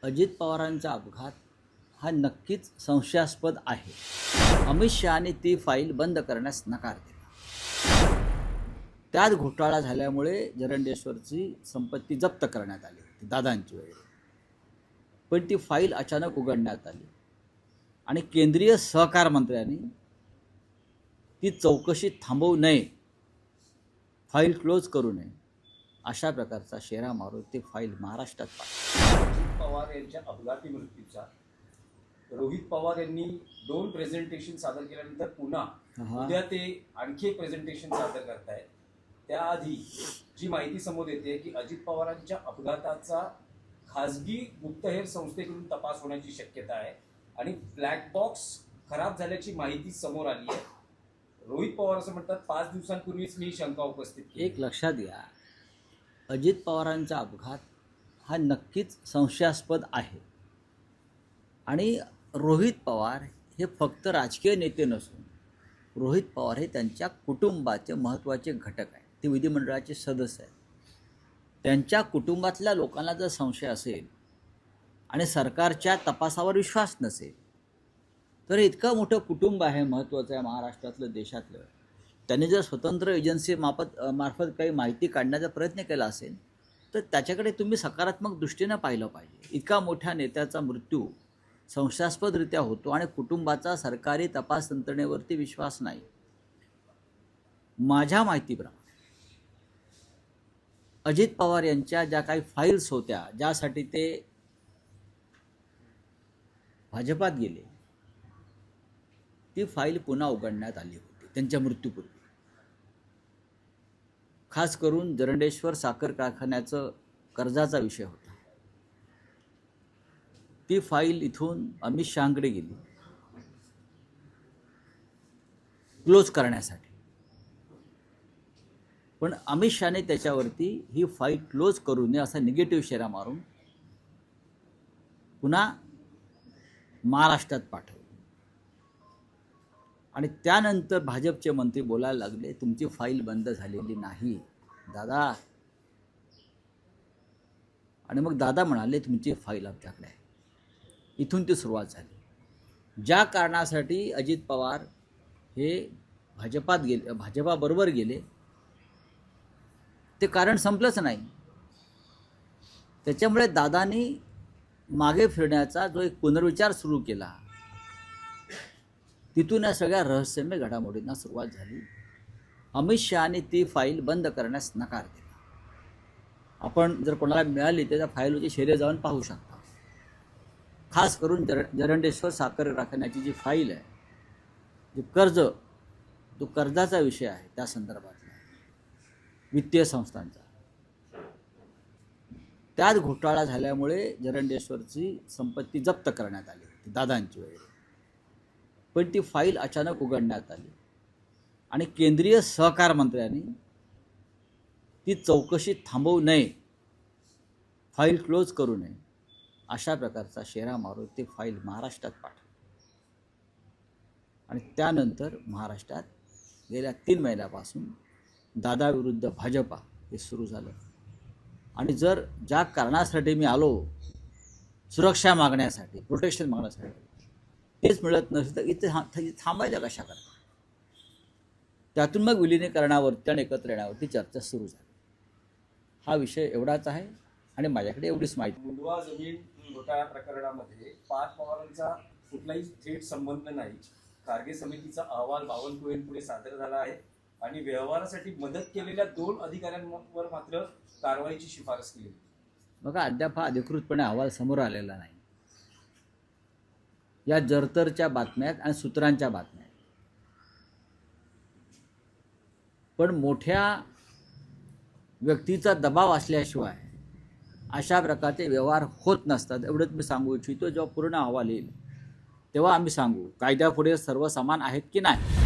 अजित पवारांचा अपघात हा नक्कीच संशयास्पद आहे. अमित शहाने ती फाईल बंद करण्यास नकार दिला. त्यात घोटाळा झाल्यामुळे जरंडेश्वरची संपत्ती जप्त करण्यात आली होती दादांची वगैरे. पण ती फाईल अचानक उघडण्यात आली आणि केंद्रीय सहकार मंत्र्यांनी ती चौकशी थांबवू नये, फाईल क्लोज करू नये अशा प्रकारचा शेरा मारून ती फाईल महाराष्ट्रात पाठवली. अजित पवार यांच्या अपघाती मृत्यूचा रोहित पवार यांनी 2 प्रेझेंटेशन सादर केल्यानंतर पुन्हा उद्या ते आणखी एक प्रेझेंटेशन सादर करतायत. त्याआधी जी माहिती समोर येते की अजित पवारांच्या अपघाताचा खासगी गुप्तहेर संस्थेकडून तपास होण्याची शक्यता आहे आणि ब्लॅक बॉक्स खराब झाल्याची माहिती समोर आली आहे. रोहित पवार असं म्हणतात 5 दिवसांपूर्वीच मी शंका उपस्थित केली. एक लक्षात घ्या, अजित पवारांचा अपघात हा नक्कीच संशयास्पद आहे आणि रोहित पवार हे फक्त राजकीय नेते नसून रोहित पवार हे त्यांच्या कुटुंबाचे महत्त्वाचे घटक आहेत. ते विधिमंडळाचे सदस्य आहेत. त्यांच्या कुटुंबातल्या लोकांना जर संशय असेल आणि सरकारच्या तपासावर विश्वास नसेल तर इतकं मोठं कुटुंब आहे, महत्त्वाचं आहे महाराष्ट्रातलं, देशातलं, त्यांनी जर स्वतंत्र एजन्सी मार्फत काही माहिती काढण्याचा प्रयत्न केला असेल तर त्याच्याकडे तुम्ही सकारात्मक दृष्टीनं पाहिलं पाहिजे. इतका मोठ्या नेत्याचा मृत्यू संशयास्पदरित्या होतो आणि कुटुंबाचा सरकारी तपास यंत्रणेवरती विश्वास नाही. माझ्या माहितीप्रमाणे अजित पवार यांच्या ज्या काही फाईल्स होत्या, ज्यासाठी ते भाजपात गेले, ती फाईल पुन्हा उघडण्यात आली होती त्यांच्या मृत्यूपूर्वी. खास करून जरंडेश्वर साखर कारखान्याचं कर्जाचा विषय होता. ती फाईल इथून अमित शहाकडे गेली क्लोज करण्यासाठी, पण अमित शहाने त्याच्यावरती ही फाईल क्लोज करू नये असा निगेटिव्ह शेरा मारून पुन्हा महाराष्ट्रात पाठवलं. आणि त्यानंतर भाजपचे मंत्री बोलायला लागले, तुमची फाईल बंद झालेली नाही दादा. आणि मग दादा म्हणाले, तुमची फाईल आमच्याकडे आहे. इथून ती सुरुवात झाली. ज्या कारणासाठी अजित पवार हे भाजपाबरोबर गेले ते कारण संपलंच नाही. त्याच्यामुळे दादांनी मागे फिरण्याचा जो एक पुनर्विचार सुरू केला, तिथून या सगळ्या रहस्यमय घडामोडींना सुरुवात झाली. अमित शहाने ती फाईल बंद करण्यास नकार दिला. आपण जर कोणाला मिळाली तर त्या फाईलची शेरे जाऊन पाहू शकता. खास करून जरंडेश्वर साखर कारखान्याची जी फाईल आहे, जे जो कर्जाचा विषय आहे त्या संदर्भातला वित्तीय संस्थांचा, त्यात घोटाळा झाल्यामुळे जरंडेश्वरची संपत्ती जप्त करण्यात आली होती दादांची वगैरे. पण ती फाईल अचानक उघडण्यात आली आणि केंद्रीय सहकार मंत्र्यांनी ती चौकशी थांबवू नये, फाईल क्लोज करू नये अशा प्रकारचा शेरा मारून ती फाईल महाराष्ट्रात पाठवली. आणि त्यानंतर महाराष्ट्रात गेल्या 3 महिन्यापासून दादा विरुद्ध भाजपा हे सुरू झालं. आणि जर ज्या कारणासाठी मी आलो, सुरक्षा मागण्यासाठी, प्रोटेक्शन मागण्यासाठी, तेच मिळत नसेल तर इथे थांबायला कशा करता. त्यातून मग विलिनीकरणावरती आणि एकत्र येण्यावरती चर्चा सुरू झाली. हा विषय एवढाच आहे आणि माझ्याकडे एवढीच माहिती. मुंडवा जमीन घोटाळा प्रकरणामध्ये पार्थ पवारांचा कुठलाही थेट संबंध नाही. खारगे समितीचा अहवाल बावनकुळेंपुढे सादर झाला आहे आणि व्यवहारासाठी मदत केलेल्या 2 अधिकाऱ्यांवर मात्र कारवाईची शिफारस केली. बघा, अद्याप हा अधिकृतपणे अहवाल समोर आलेला नाही. या जरतरच्या बातम्या आणि सूत्रांच्या बातम्या, पण मोठ्या व्यक्तीचा दबाव असल्याशिवाय अशा प्रकारचे व्यवहार होत नसतात एवढंच मी सांगू इच्छितो. जेव्हा पूर्ण अहवाल येईल तेव्हा आम्ही सांगू कायद्यापुढे सर्व समान आहेत की नाही.